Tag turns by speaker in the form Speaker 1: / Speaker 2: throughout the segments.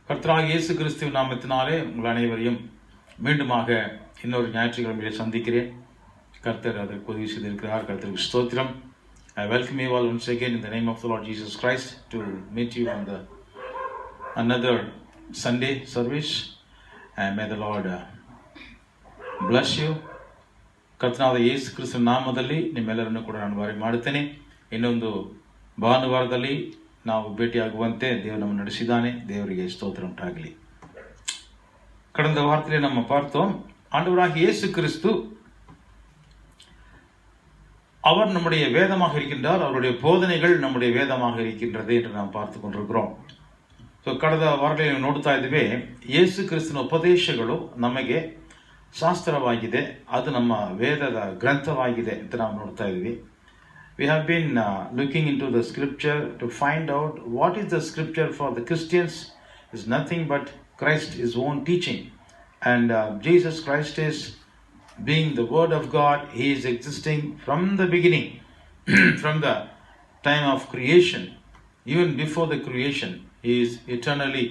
Speaker 1: கர்த்தராகிய இயேசு கிறிஸ்துவின் நாமத்தினாலே உங்கள் அனைவரையும் மீண்டுமாக இன்னொரு ஞாயிற்றுக்கிழமையிலே சந்திக்கிறேன். கர்த்தர் அதற்கு உதவி செய்திருக்கிறார். கர்த்தருக்கு ஸ்தோத்திரம். I welcome you all once again in the name of the Lord Jesus Christ to meet you on the another Sunday service, and may the Lord bless you. ಕರ್ತನಾದ ಯೇಸು ಕ್ರಿಸ್ತನ ನಾಮದಲ್ಲಿ ನಿಮ್ಮೆಲ್ಲರನ್ನು ಕೂಡ ನಾನು ಬಾರಿ ಮಾಡುತ್ತೇನೆ. ಇನ್ನೊಂದು ಭಾನುವಾರದಲ್ಲಿ ನಾವು ಭೇಟಿಯಾಗುವಂತೆ ದೇವರು ನಮ್ಮನ್ನು ನಡೆಸಿದ್ದಾನೆ. தேவರಿಗೆ ஸ்தோத்திரம் உண்டாகಲಿ. கடந்த வாரத்திலே நம்ம பார்த்தோம், ஆண்டவராகிய இயேசு கிறிஸ்து அவர் நம்முடைய வேதமாக இருக்கின்றார், அவருடைய போதனைகள் நம்முடைய வேதமாக இருக்கின்றது என்று நாம் பார்த்து கொண்டிருக்கிறோம். ಸೊ ಕಳೆದ ವಾರದಲ್ಲಿ ನೋಡ್ತಾ ಇದ್ದೀವಿ, ಯೇಸು ಕ್ರಿಸ್ತನ ಉಪದೇಶಗಳು ನಮಗೆ ಶಾಸ್ತ್ರವಾಗಿದೆ, ಅದು ನಮ್ಮ ವೇದದ ಗ್ರಂಥವಾಗಿದೆ ಅಂತ ನಾವು ನೋಡ್ತಾ ಇದ್ವಿ. We have been looking into the scripture to find out what is the scripture for the Christians. Is nothing but Christ, his own teaching, and Jesus Christ is being the word of God. He is existing from the beginning, from the time of creation, even before the creation. He is eternally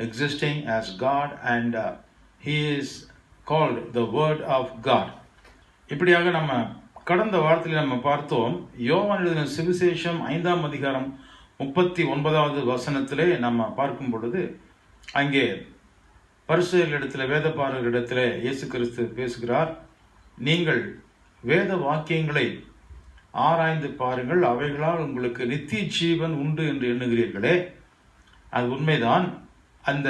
Speaker 1: existing as God, and he is called the word of God. இப்படியாக நம்ம கடந்த வாரத்தில் நம்ம பார்த்தோம், யோவான் எழுதின சுவிசேஷம் 5ஆம் அதிகாரம் 39வது வசனத்திலே நம்ம பார்க்கும் பொழுது, அங்கே பரிசேயர்களிடத்தில் வேதபாரகரிடத்தில் இயேசு கிறிஸ்து பேசுகிறார். நீங்கள் வேத வாக்கியங்களை ஆராய்ந்து பாருங்கள், அவைகளால் உங்களுக்கு நித்திய ஜீவன் உண்டு என்று எண்ணுகிறீர்களே, அது உண்மைதான். அந்த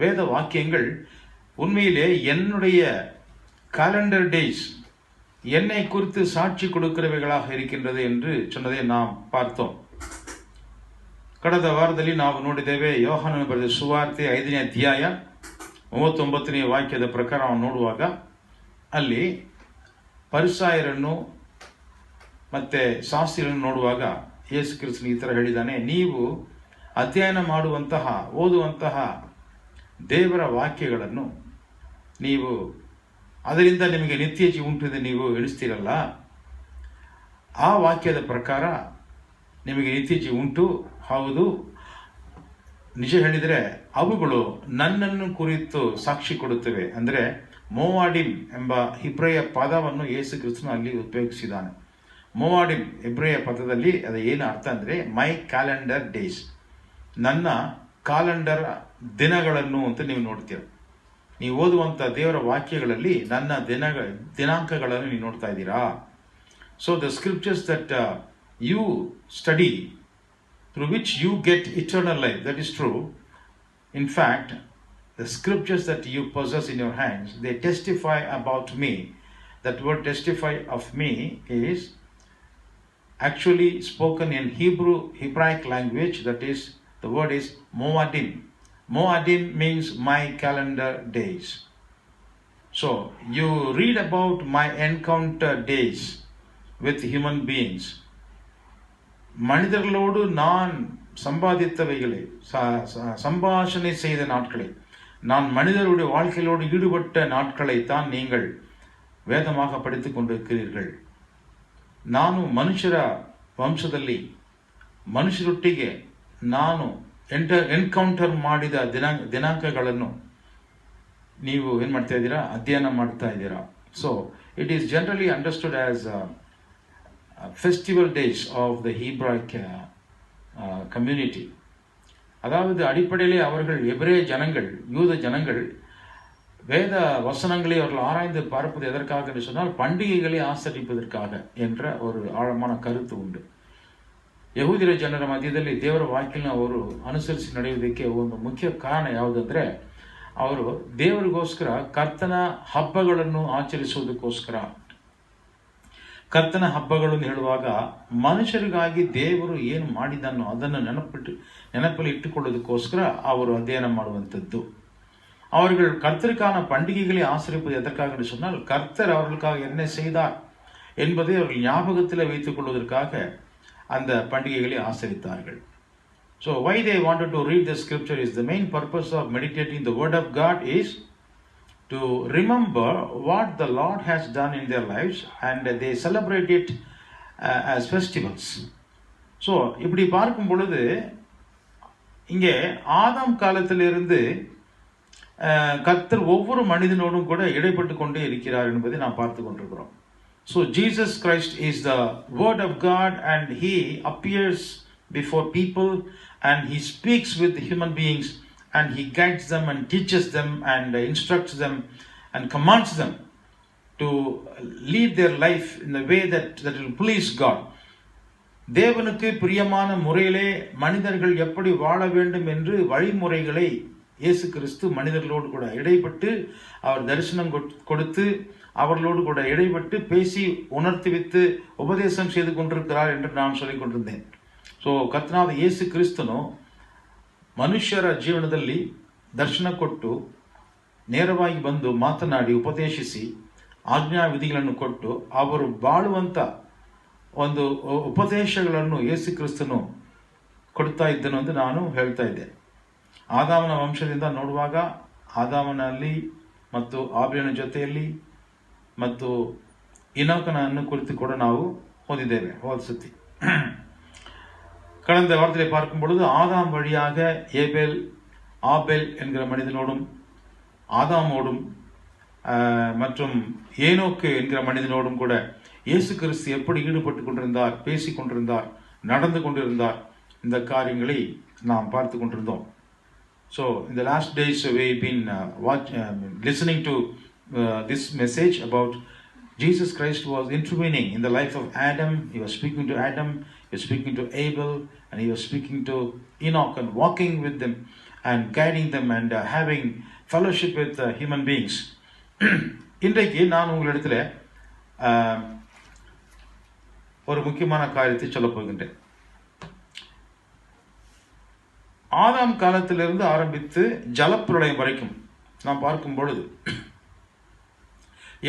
Speaker 1: வேத வாக்கியங்கள் உண்மையிலே என்னுடைய காலண்டர் டேஸ், என்னை குறித்து சாட்சி கொடுக்கிறவைகளாக இருக்கின்றது என்று சொன்னதை நாம் பார்த்தோம். ಕಳೆದ ವಾರದಲ್ಲಿ ನಾವು ನೋಡಿದ್ದೇವೆ, ಯೋಹಾನನ ಬರೆದ ಸುವಾರ್ತೆ 5ನೇ ಅಧ್ಯಾಯ 39ನೇ ವಾಕ್ಯದ ಪ್ರಕಾರ ನೋಡುವಾಗ ಅಲ್ಲಿ ಪರಿಸಾಯರನ್ನು ಮತ್ತೆ ಶಾಸ್ತ್ರಿಗಳನ್ನು ನೋಡುವಾಗ ಯೇಸು ಕ್ರಿಸ್ತನು ಈ ಥರ ಹೇಳಿದ್ದಾನೆ, ನೀವು ಅಧ್ಯಯನ ಮಾಡುವಂತಹ ಓದುವಂತಹ ದೇವರ ವಾಕ್ಯಗಳನ್ನು ನೀವು ಅದರಿಂದ ನಿಮಗೆ ನಿತ್ಯ ಜೀವ ಉಂಟು ನೀವು ಎಣಿಸ್ತೀರಲ್ಲ, ಆ ವಾಕ್ಯದ ಪ್ರಕಾರ ನಿಮಗೆ ನಿತ್ಯ ಜೀವ ಉಂಟು. ಹೌದು, ನಿಜ ಹೇಳಿದರೆ ಅವುಗಳು ನನ್ನನ್ನು ಕುರಿತು ಸಾಕ್ಷಿ ಕೊಡುತ್ತವೆ. ಅಂದರೆ ಮೋವಾಡಿಮ್ ಎಂಬ ಹಿಬ್ರೆಯ ಪದವನ್ನು ಯೇಸು ಕ್ರಿಸ್ತನು ಅಲ್ಲಿ ಉಪಯೋಗಿಸಿದ್ದಾನೆ. ಮೋವಾಡಿಮ್ ಹಿಬ್ರೆಯ ಪದದಲ್ಲಿ ಅದು ಏನು ಅರ್ಥ ಅಂದರೆ ಮೈ ಕ್ಯಾಲೆಂಡರ್ ಡೇಸ್, ನನ್ನ ಕಾಲೆಂಡರ್ ದಿನಗಳನ್ನು ಅಂತ ನೀವು ನೋಡ್ತೀರ. ನೀವು ಓದುವಂಥ ದೇವರ ವಾಕ್ಯಗಳಲ್ಲಿ ನನ್ನ ದಿನಾಂಕಗಳನ್ನು ನೀವು ನೋಡ್ತಾ ಇದ್ದೀರಾ. So the scriptures that you study, through which you get eternal life, that is true. In fact, the scriptures that you possess in your hands, they testify about me. That word testify of me is actually spoken in Hebraic language, that is, the word is Moadim. Moadim means my calendar days. So you read about my encounter days with human beings. மனிதர்களோடு நான் சம்பாதித்தவைகளை, சம்பாஷணை செய்த நாட்களை, நான் மனிதருடைய வாழ்க்கையோடு ஈடுபட்ட நாட்களை தான் நீங்கள் வேதமாக படித்துக் கொண்டிருக்கிறீர்கள். ನಾನು ಮನುಷ್ಯರ ವಂಶದಲ್ಲಿ ಮನುಷ್ಯರೊಟ್ಟಿಗೆ ನಾನು ಎನ್ಕೌಂಟರ್ ಮಾಡಿದ ದಿನಾಂಕಗಳನ್ನು ನೀವು ಏನು ಮಾಡ್ತಾ ಇದ್ದೀರಾ, ಅಧ್ಯಯನ ಮಾಡ್ತಾ ಇದ್ದೀರಾ. So it is generally understood as festival days of the Hebraic community. அதாவது அடிப்படையிலே அவர்கள் எபிரேய ஜனங்கள், யூத ஜனங்கள் வேத வசனங்களை அவர்கள் ஆராய்ந்து பார்ப்பது எதற்காக என்று சொன்னால் பண்டிகைகளை ஆசரிப்பதற்காக என்ற ஒரு ಆಳமான ಕರುತು ಉಂಟು. ಯಹೂದಿರ ಜನರ ಮಧ್ಯದಲ್ಲಿ ದೇವರ ವಾಕ್ಯನ ಅವರು ಅನುಸರಿಸಿ ನಡೆಯುವುದಕ್ಕೆ ಒಂದು ಮುಖ್ಯ ಕಾರಣ ಯಾವುದಂದ್ರೆ, ಅವರು ದೇವರಿಗೋಸ್ಕರ ಕರ್ತನ ಹಬ್ಬಗಳನ್ನು ಆಚರಿಸುವುದಕ್ಕೋಸ್ಕರ. ಕರ್ತನ ಹಬ್ಬಗಳನ್ನು ಹೇಳುವಾಗ ಮನುಷ್ಯರಿಗಾಗಿ ದೇವರು ಏನು ಮಾಡಿದನೋ ಅದನ್ನು ನೆನಪಲ್ಲಿ ಇಟ್ಟುಕೊಳ್ಳೋದಕ್ಕೋಸ್ಕರ ಅವರು ಅಧ್ಯಯನ ಮಾಡುವಂಥದ್ದು. அவர்கள் கர்த்தருக்கான பண்டிகைகளை ஆசரிப்பது எதற்காக என்று சொன்னால், கர்த்தர் அவர்களுக்காக என்ன செய்தார் என்பதை அவர்கள் ஞாபகத்தில் வைத்துக் கொள்வதற்காக அந்த பண்டிகைகளை ஆசரித்தார்கள். So why they wanted to read the scripture is the main purpose of meditating the word of God is to remember what the Lord has done in their lives, and they celebrate it as festivals. So இப்படி பார்க்கும் பொழுது இங்கே ஆதாம் காலத்திலிருந்து கர்த்தர் ஒவ்வொரு மனிதனோடும் கூட இடைப்பட்டு கொண்டே இருக்கிறார் என்பதை நாம் பார்த்து கொண்டிருக்கிறோம். So Jesus Christ is the Word of God, and He appears before people and He speaks with human beings, and He guides them and teaches them and instructs them and commands them to lead their life in the way that will please God. தேவனுக்கு பிரியமான முறையிலே மனிதர்கள் எப்படி வாழ வேண்டும் என்று வழிமுறைகளை இயேசு கிறிஸ்து மனிதர்களோடு கூட இடைப்பட்டு அவர் தரிசனம் கொடுத்து அவர்களோடு கூட இடைப்பட்டு பேசி உணர்த்திவித்து உபதேசம் செய்து கொண்டிருக்கிறார் என்று நான் சொல்லிக் கொண்டிருந்தேன். ಸೊ ಕರ್ತನಾದ ಯೇಸು ಕ್ರಿಸ್ತನು ಮನುಷ್ಯರ ಜೀವನದಲ್ಲಿ ದರ್ಶನ ಕೊಟ್ಟು ನೇರವಾಗಿ ಬಂದು ಮಾತನಾಡಿ ಉಪದೇಶಿಸಿ ಆಜ್ಞಾ ವಿಧಿಗಳನ್ನು ಕೊಟ್ಟು ಅವರು ಬಾಳುವಂಥ ಒಂದು ಉಪದೇಶಗಳನ್ನು ಯೇಸು ಕ್ರಿಸ್ತನು ಕೊಡ್ತಾ ಇದ್ದನು ಎಂದು ನಾನು ಹೇಳ್ತಾ ಇದ್ದೆ. ಆದಾಮನ ವಂಶದಿಂದ ನೋಡುವಾಗ ಆದಾಮನಲ್ಲಿ ಮತ್ತು ಆಬೇಲನ ಜೊತೆಯಲ್ಲಿ ಮತ್ತು ಇನೋಕನನ್ನು ಕುರಿತು ಕೂಡ ನಾವು ಓದಿದ್ದೇವೆ ಹೋಲಿಸುತ್ತಿ. கடந்த வாரத்தில் பார்க்கும் பொழுது ஆதாம் வழியாக ஆபேல் என்கிற மனிதனோடும் ஆதாமோடும் மற்றும் ஏனோக்கு என்கிற மனிதனோடும் கூட இயேசு கிறிஸ்து எப்படி ஈடுபட்டு கொண்டிருந்தார், பேசி கொண்டிருந்தார், நடந்து கொண்டிருந்தார், இந்த காரியங்களை நாம் பார்த்து கொண்டிருந்தோம். So in the last days we've been listening to this message about Jesus Christ was intervening in the life of Adam. He was speaking to Adam, he was speaking to Abel, and he was speaking to Enoch and walking with them and guiding them and having fellowship with human beings. இன்றைக்கு நான் உங்களிடத்தில் ஒரு முக்கியமான காரியத்தை சொல்லப் போகின்றேன். ஆதாம் காலத்திலிருந்து ஆரம்பித்து ஜலப்பிரளயம் வரைக்கும் நாம் பார்க்கும் பொழுது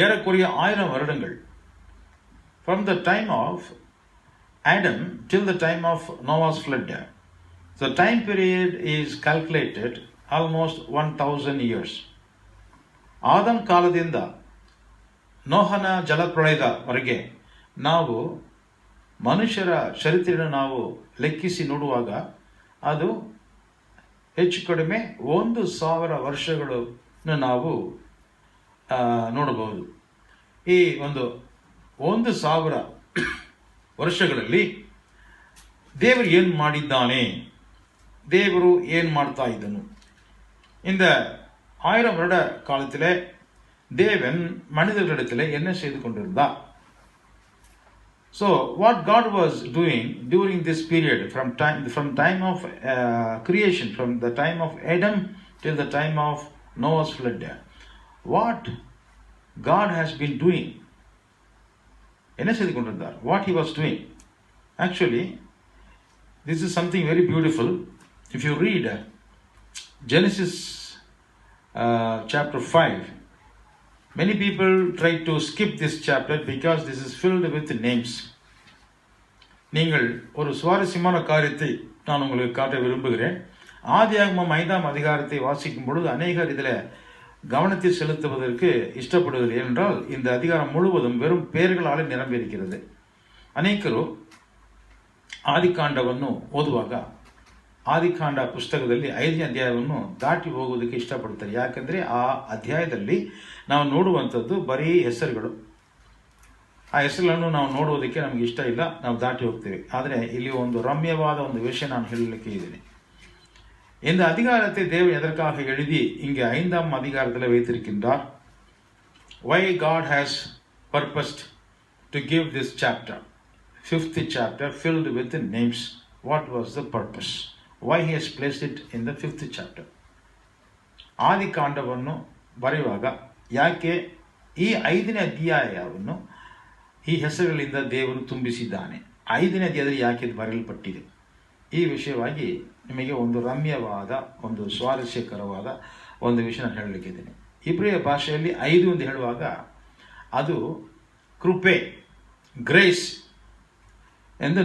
Speaker 1: ஏறக்குறைய 1000 வருடங்கள், from the time of Adam till the time of Noah's flood. The time period is calculated almost 1000 years. Adam ಕಾಲದಿಂದ ನೋಹನ ಜಲಪ್ರಳಯದವರೆಗೆ ನಾವು ಮನುಷ್ಯರ ಚರಿತ್ರೆಯನ್ನು ನಾವು ಲೆಕ್ಕಿಸಿ ನೋಡುವಾಗ ಅದು ಹೆಚ್ಚು ಕಡಿಮೆ 1000 ವರ್ಷಗಳನ್ನು ನಾವು ನೋಡಬಹುದು. ಈ ಒಂದು 1000 ವರ್ಷಗಳಲ್ಲಿ ದೇವರು ಏನು ಮಾಡಿದ್ದಾನೆ, ದೇವರು ಏನು ಮಾಡ್ತಾ ಇದ್ದನು, இந்த 1000 வருட காலத்திலே தேவன் மனிதர்களிடத்திலே என்ன செய்து கொண்டிருந்தார்? So what God was doing during this period from time of creation, from the time of Adam till the time of Noah's flood, what God has been doing, என்ன செய்து கொண்டிருந்தார், what he was doing. Actually this is something very beautiful. If you read Genesis chapter 5, many people try to skip this chapter because this is filled with names. நீங்கள் ஒரு சுவாரஸ்யமான காரியத்தை நான் உங்களுக்கு காட்ட விரும்புகிறேன். ஆதியாகமம் 5ஆம் அதிகாரத்தை வாசிக்கும் பொழுது அநேகர் இதில் கவனத்தை செலுத்துவதற்கு இஷ்டப்படுவதில்லை. ஏனென்றால் இந்த அதிகாரம் முழுவதும் வெறும் பெயர்களால் நிரம்பியிருக்கிறது. ಅನೇಕರು ಆದಿಕಾಂಡವನ್ನು ಓದುವಾಗ ಆದಿಕಾಂಡ ಪುಸ್ತಕದಲ್ಲಿ 5ನೇ ಅಧ್ಯಾಯವನ್ನು ದಾಟಿ ಹೋಗುವುದಕ್ಕೆ ಇಷ್ಟಪಡ್ತಾರೆ. ಯಾಕಂದರೆ ಆ ಅಧ್ಯಾಯದಲ್ಲಿ ನಾವು ನೋಡುವಂಥದ್ದು ಬರೀ ಹೆಸರುಗಳು. ಆ ಹೆಸರುಗಳನ್ನು ನಾವು ನೋಡುವುದಕ್ಕೆ ನಮಗೆ ಇಷ್ಟ ಇಲ್ಲ, ನಾವು ದಾಟಿ ಹೋಗ್ತೇವೆ. ಆದರೆ ಇಲ್ಲಿ ಒಂದು ರಮ್ಯವಾದ ಒಂದು ವಿಷಯ ನಾನು ಹೇಳಲಿಕ್ಕೆ ಇದ್ದೀನಿ. இந்த அதிகாரத்தை தேவன் எதற்காக எழுதி இங்கே 5ஆம் அதிகாரத்தில் வைத்திருக்கின்றார்? Why God has purposed to give this chapter, 5th chapter filled with the names. What was the purpose? Why he has placed it in the 5th chapter? ಆದಿಕಾಂಡವನ್ನು ಬರೆಯುವಾಗ ಯಾಕೆ ಈ 5ನೇ ಅಧ್ಯಾಯವನ್ನು ಈ ಹೆಸರುಗಳಿಂದ ದೇವರು ತುಂಬಿಸಿದ್ದಾನೆ, 5ನೇ ಅಧ್ಯಾಯದಲ್ಲಿ ಯಾಕೆ ಇದು ಬರೆಯಲ್ಪಟ್ಟಿದೆ, ಈ ವಿಷಯವಾಗಿ ನಿಮಗೆ ಒಂದು ರಮ್ಯವಾದ ಒಂದು ಸ್ವಾರಸ್ಯಕರವಾದ ಒಂದು ವಿಷಯ ನಾನು ಹೇಳಲಿಕ್ಕಿದ್ದೇನೆ. ಇಬ್ರಿಯ ಭಾಷೆಯಲ್ಲಿ 5 ಎಂದು ಹೇಳುವಾಗ ಅದು ಕೃಪೆ, ಗ್ರೇಸ್ ಎಂದು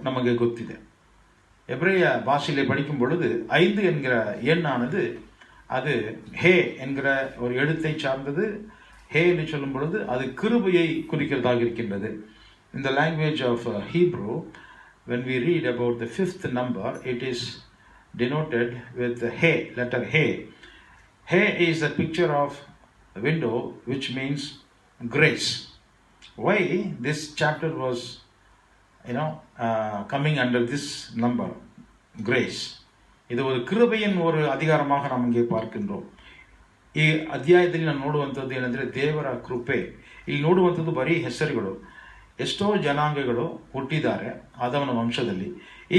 Speaker 1: நமக்கு ಗೊತ್ತಿದೆ. எபிரேய பாஷையிலே படிக்கும் பொழுது 5 என்கிற எண்ணானது அது ஹே என்கிற ஒரு எழுத்தை சார்ந்தது. ஹே என்று சொல்லும் பொழுது அது கிருபையை குறிக்கிறதாக இருக்கின்றது. In the language of Hebrew, when we read about the 5th number, it is denoted with the He, letter He. He is a picture of a window, which means grace. Why this chapter was coming under this number, grace? ಇದು ಒಂದು ಕೃಪೆயின் ಒಂದು ಅಧಿಕಾರமாக ನಾವು ಇங்கே பார்க்கின்றோம். ಈ ಅಧ್ಯಾಯದಲ್ಲಿ ನಾವು ನೋಡುವಂಥದ್ದು ಏನಂದರೆ ದೇವರ ಕೃಪೆ. ಇಲ್ಲಿ ನೋಡುವಂಥದ್ದು ಬರೀ ಹೆಸರುಗಳು. ಎಷ್ಟೋ ಜನಾಂಗಗಳು ಹುಟ್ಟಿದ್ದಾರೆ ಆದಾಮನ ವಂಶದಲ್ಲಿ.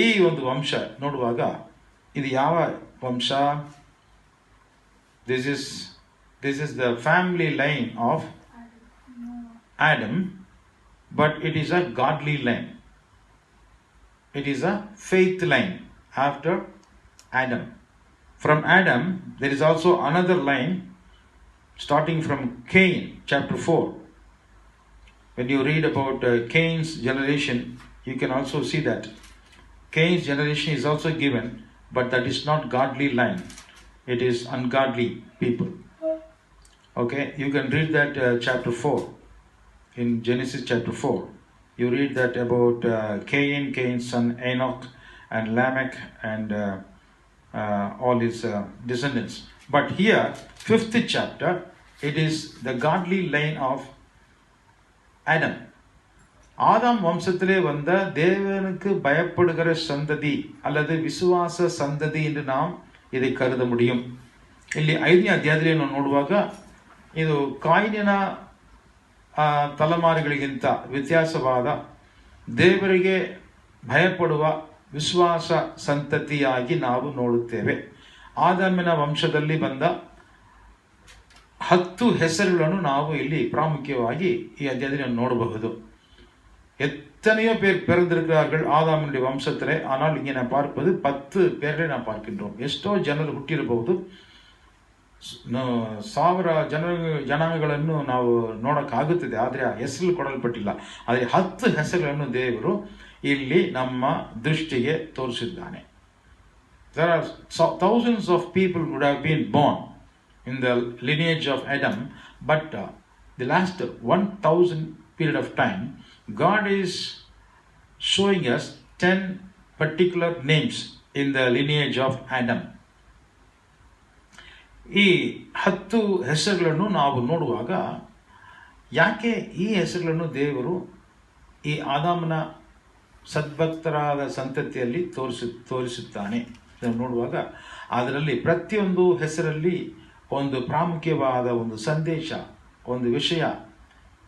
Speaker 1: ಈ ಒಂದು ವಂಶ ನೋಡುವಾಗ ಇದು ಯಾವ ವಂಶ? This is the family line of Adam, but it is a godly line. It is a faith line after Adam. From Adam, there is also another line starting from Cain, chapter 4. When you read about Cain's generation, you can also see that Cain's generation is also given, but that is not godly line. It is ungodly people. Okay, you can read that chapter 4 in Genesis chapter 4. You read that about Cain's son Enoch and Lamech and all his descendants. But here, 5th chapter, it is the godly line of Adam. ஆதாம் வம்சத்திலே வந்த தேவனுக்கு பயப்படுகிற சந்ததி அல்லது விசுவாச சந்ததி என்று நாம் ಇதை ಕರೆದ முடியும். ಇಲ್ಲಿ 5ನೇ ಅಧ್ಯಾಯದಲ್ಲಿ ನಾವು ನೋಡುವಾಗ ಇದು ಕಾಯಿನಿನ ತಲೆಮಾರುಗಳಿಗಿಂತ ವ್ಯತ್ಯಾಸವಾದ ದೇವರಿಗೆ ಭಯಪಡುವ ವಿಶ್ವಾಸ ಸಂತತಿಯಾಗಿ ನಾವು ನೋಡುತ್ತೇವೆ. ಆದಾಮನ ವಂಶದಲ್ಲಿ ಬಂದ 10 ಹೆಸರುಗಳನ್ನು ನಾವು ಇಲ್ಲಿ ಪ್ರಾಮುಖ್ಯವಾಗಿ ಈ ಅಧ್ಯಾಯದಲ್ಲಿ ನೋಡಬಹುದು. எத்தனையோ பேர் பிறந்திருக்கிறார்கள் ஆதாமனுடைய வம்சத்திலே. ஆனால் இங்கே நான் பார்ப்பது 10 பேர்களை நான் பார்க்கின்றோம். ಎಷ್ಟೋ ಜನರು ಹುಟ್ಟಿರಬಹುದು, 1000 ಜನಾಂಗಗಳನ್ನು ನಾವು ನೋಡೋಕ್ಕಾಗುತ್ತದೆ, ಆದರೆ ಆ ಹೆಸರು ಕೊಡಲ್ಪಟ್ಟಿಲ್ಲ. ಆದರೆ 10 ಹೆಸರುಗಳನ್ನು ದೇವರು ಇಲ್ಲಿ ನಮ್ಮ ದೃಷ್ಟಿಗೆ ತೋರಿಸಿದ್ದಾನೆ. There are thousands of people would have been born in the lineage of Adam, but the last 1000 period of time, God is showing us 10 particular names in the lineage of Adam. ಈ 10 ಹೆಸರುಗಳನ್ನು ನಾವು ನೋಡುವಾಗ ಯಾಕೆ ಈ ಹೆಸರುಗಳನ್ನು ದೇವರು ಈ ಆದಾಮನ ಸದ್ಭಕ್ತರಾದ ಸಂತತಿಯಲ್ಲಿ ತೋರಿಸುತ್ತಾನೆ ನೋಡುವಾಗ ಅದರಲ್ಲಿ ಪ್ರತಿಯೊಂದು ಹೆಸರಲ್ಲಿ ಒಂದು ಪ್ರಾಮುಖ್ಯವಾದ ಒಂದು ಸಂದೇಶ, ಒಂದು ವಿಷಯ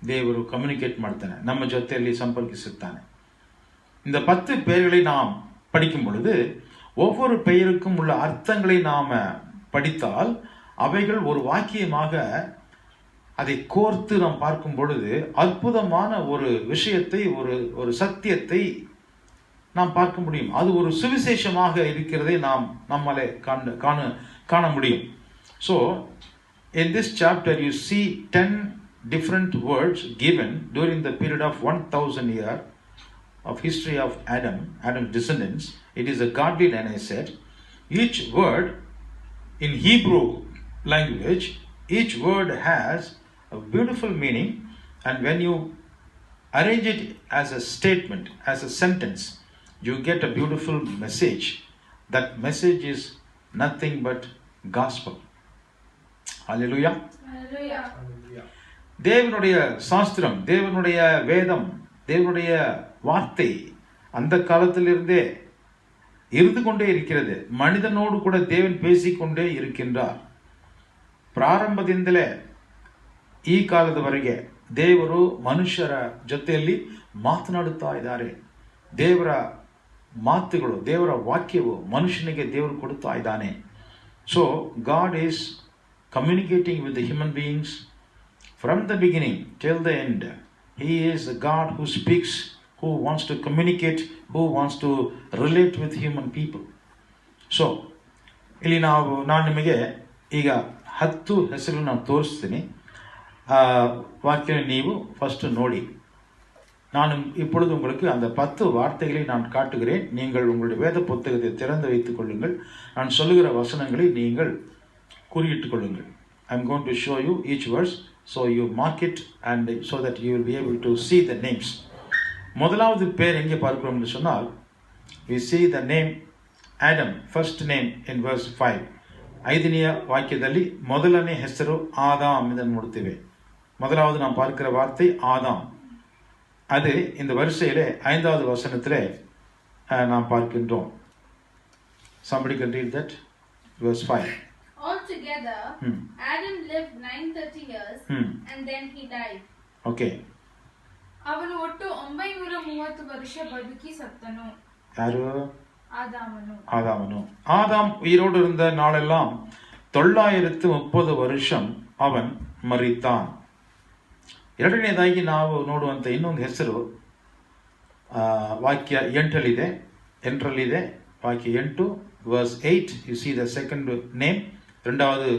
Speaker 1: தேவரு கம்யூனிகேட் ಮಾಡ್ತಾನೆ, நம்ம ஜொத்தைಯಲ್ಲಿ ಸಂಪರ್ಕಿಸುತ್ತಾನೆ. இந்த 10 பெயர்களை நாம் படிக்கும் பொழுது ஒவ்வொரு பெயருக்கும் உள்ள அர்த்தங்களை நாம படித்தால் அவைகள் ஒரு வாக்கியமாக அதை கோர்த்து நாம் பார்க்கும் பொழுது அற்புதமான ஒரு விஷயத்தை, ஒரு சத்தியத்தை நாம் பார்க்க முடியும். அது ஒரு சுவிசேஷமாக இருக்கிறதை நாம் நம்மாலே காண முடியும். So in this chapter you see 10 different words given during the period of 1000 years of history of Adam's descendants. It is a godly line, I said. Each word in Hebrew language, each word has a beautiful meaning, and when you arrange it as a statement, as a sentence, you get a beautiful message. That message is nothing but gospel. Hallelujah. Hallelujah. தேவனுடைய சாஸ்திரம், தேவனுடைய வேதம், தேவனுடைய வார்த்தை அந்த காலத்திலிருந்தே இருந்து கொண்டே இருக்கிறது. ಮನಿದನೋಡು ಕೂಡ ದೇವನ್ பேசிಕೊಂಡೇ இருக்கின்றார். ಪ್ರಾರಂಭದಿಂದಲೇ ಈ ಕಾಲದವರೆಗೆ ದೇವರು ಮನುಷ್ಯರ ಜೊತೆಯಲ್ಲಿ ಮಾತನಾಡುತ್ತಾ ಇದ್ದಾರೆ. ದೇವರ ಮಾತುಗಳು, ದೇವರ ವಾಕ್ಯವು ಮನುಷ್ಯನಿಗೆ ದೇವರು ಕೊಡುತ್ತಾ ಇದ್ದಾನೆ. So god is communicating with the human beings from the beginning till the end. He is a God who speaks, who wants to communicate, who wants to relate with human people. So ಇಲ್ಲಿ ನಾನು ನಿಮಗೆ ಈಗ 10 ಹೆಸರುಗಳನ್ನು ನಾನು ತೋರಿಸ್ತೀನಿ. வாக்கிய ನೀವು first நோடி. நான் இப்பொழுது உங்களுக்கு அந்த 10 வார்த்தைகளை நான் காட்டுகிறேன். நீங்கள் உங்களுடைய வேத புத்தகத்தை திறந்து வைத்துக் கொள்ளுங்கள். நான் சொல்லுகிற வசனங்களை நீங்கள் குறியிட்டுக் கொள்ளுங்கள். I am going to show you each verse, so you mark it and so that you will be able to see the names. முதலாவது பேர் எங்கே பார்க்கிறோம் என்று சொன்னால், we see the name Adam first name in verse 5. 5ನೇ ವಾಕ್ಯದಲ್ಲಿ ಮೊದಲನೇ ಹೆಸರು ஆதாம் ಇದನ್ನು ನೋಡ್ತೇವೆ. முதலாவது நாம் பார்க்கிற வார்த்தை ஆதாம். அது இந்த வரிசையிலே 5வது வசனத்திலே நாம் பார்க்கின்றோம். Somebody can read that, verse 5.
Speaker 2: Altogether, Adam lived 930 years and then he died.
Speaker 1: Okay.
Speaker 2: ಅವನು ಒಟ್ಟು 930 ವರ್ಷ ಬದುಕಿ ಸತ್ತನು.
Speaker 1: ಯಾರು?
Speaker 2: ஆதாமனு.
Speaker 1: ஆதாம் உயிரோடு இருந்த நாளெல்லாம் 930 வருஷம் ಅವನ್ ಮರಿತಾನ್. ಎರಡನೇದಾಗಿ ನಾವು ನೋಡುವಂಥ ಇನ್ನೊಂದು ಹೆಸರು ವಾಕ್ಯ 8ರಲ್ಲಿದೆ. ವಾಕ್ಯ 8 verse 8. You see the second name. இரண்டாவது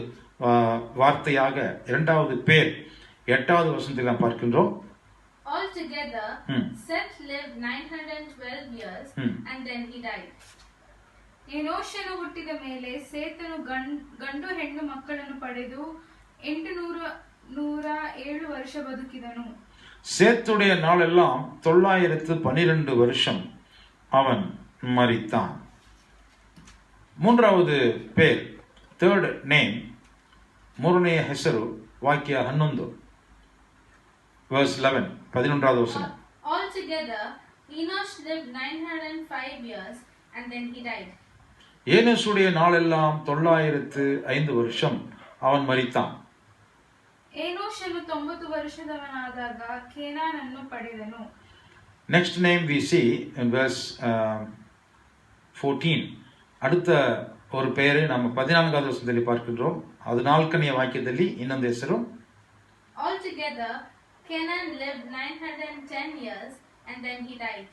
Speaker 1: வார்த்தையாக இரண்டாவது பேர் 8வது வசனத்தில் நாம் பார்க்கின்றோம்.
Speaker 2: Altogether, Seth lived 912 years and then he died. ಎನೋಷನು ಹುಟ್ಟಿದ ಮೇಲೆ ಸೇತನು ಗಂಡು ಹೆಣ್ಣು ಮಕ್ಕಳನ್ನು ಪಡೆದು 807 ವರ್ಷ ಬದುಕಿದನು.
Speaker 1: சேத்துடைய நாளெல்லாம் 912 வருஷம் அவன் மரித்தான். மூன்றாவது பேர், ಥರ್ಡ್ ನೇಮ್, ಮೂರನೆಯ ಹೆಸರು ವಾಕ್ಯ 11 verse 11, 11வது வசனம்.
Speaker 2: Altogether, Enosh lived 905 years and then he died.
Speaker 1: ஏனோசுடைய நாளெல்லாம் 905 வருஷம் அவன் மரித்தான்.
Speaker 2: ಏನೋಷನು 90 ವರ್ಷದವನಾದಾಗ ಕೇನಾನನ್ನು ಪಡೆದನು.
Speaker 1: Next name we see in verse 14. அடுத்த ஒரு பெயரை நாம் 14வது வசனத்தில் பார்க்கின்றோம். அது 4ನೇ ವಾಕ್ಯದಲ್ಲಿ ಇನ್ನೊಂದು ಹೆಸರು.
Speaker 2: Altogether, Canaan lived 910 years and then he died.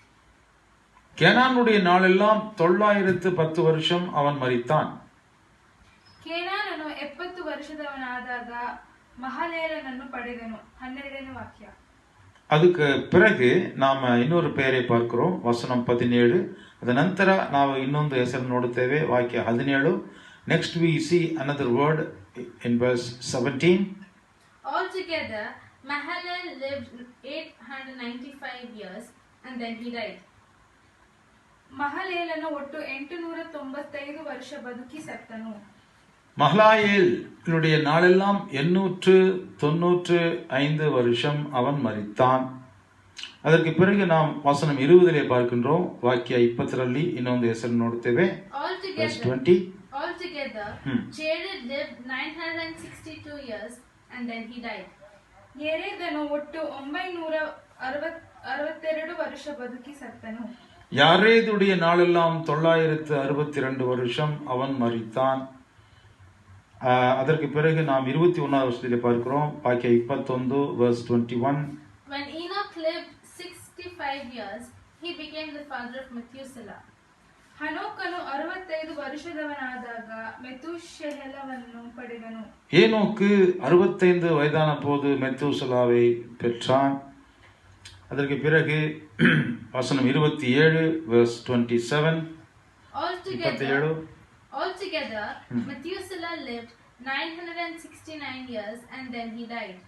Speaker 1: கேனானுடைய நாளெல்லாம் 910 வருஷம் அவன் மரித்தான்.
Speaker 2: ಕೇನಾನನು 70 ವರ್ಷದವನಾದಾಗ ಮಹಲೇಲನನ್ನು ಪಡೆದನು. 12ನೇ ವಾಕ್ಯ.
Speaker 1: அதுக்கு பிறகு நாம இன்னொரு பெயரை பார்க்கிறோம், வசனம் 17. ಅದ ನಂತರ ನಾವು ಇನ್ನೊಂದು ಹೆಸರು ನೋಡುತ್ತೇವೆ, ವಾಕ್ಯ 17. Next we see another word in verse 17.
Speaker 2: Altogether, Mahalalel lived 895 years and then he died. ಮಹಲೇಲನು ಒಟ್ಟು 895 ವರ್ಷ ಬದುಕಿ ಸತ್ತನು.
Speaker 1: மஹலாயேலுடைய நாளெல்லாம் 895 வருஷம் அவன் மரித்தான். ಅದಕ್ಕೆ பிறகு நாம் ವಚನ 20 பார்க்கின்றோம், ವಾಕ್ಯ 20ರಲ್ಲಿ ಇನ್ನೊಂದು ಹೆಸರು ನೋಡುತ್ತೇವೆ, verse 20.
Speaker 2: Altogether, Jared lived 962 years and then he died. ಯೆರೆದನು ಒಟ್ಟು 962 ವರ್ಷ ಬದುಕಿ ಸತ್ತನು.
Speaker 1: யாரேதுடைய நாளெல்லாம் 962 வருஷம் அவன் மரித்தான். அதற்கு பிறகு நாம் 21வது வசனத்தில் பார்க்கிறோம், வாக்கிய 21 verse 21.
Speaker 2: When Enoch lived 65 years, he became the father of Methuselah. ಹನೋಕನು 65 ವರ್ಷದವನಾದಾಗ ಮೆತೂಷೆಲವನ್ನು ಪಡೆದನು.
Speaker 1: ஏனோக்கு 65 வயதான போது மெத்தூசலாவை பெற்றான். அதற்கு பிறகு வசனம் 27 verse 27.
Speaker 2: Altogether, Methuselah lived 969 years and then he died.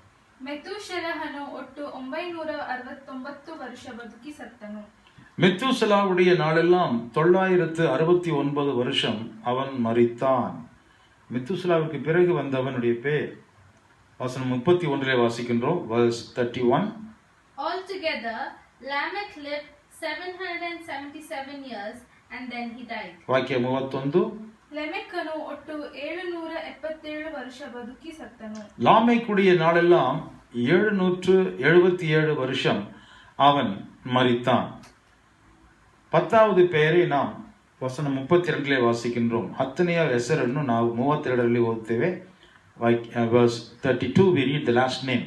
Speaker 2: ಮೆತೂಷೆಲಹನು ಒಟ್ಟು 969 ವರ್ಷ ಬದುಕಿ ಸತ್ತನು.
Speaker 1: மெத்தூசலாவுடைய நாளெல்லாம் 969 வருஷம் அவன் மரித்தான். மெத்தூசலாவுக்கு பிறகு வந்தவனுடைய பேர் வசனம் 31 வாசிக்கின்றோம், verse 31.
Speaker 2: Altogether, Lamech lived 777 years and then he died.
Speaker 1: ವಾಕ್ಯ 31.
Speaker 2: ಲೆಮೆಕನು ಒಟ್ಟು 777 ವರ್ಷ ಬದುಕಿ ಸತ್ತನು.
Speaker 1: லாமேக்குடைய நாளெல்லாம் 777 வருஷம் அவன் மரித்தான். 10வது பெயரை நாம் ವಚನ 32 ವಾಸಿக்கின்றோம். 10ನೇ ಹೆಸರನ್ನು ನಾವು 32ರಲ್ಲಿ ಓದುತ್ತೇವೆ. verse 32 we read the last name.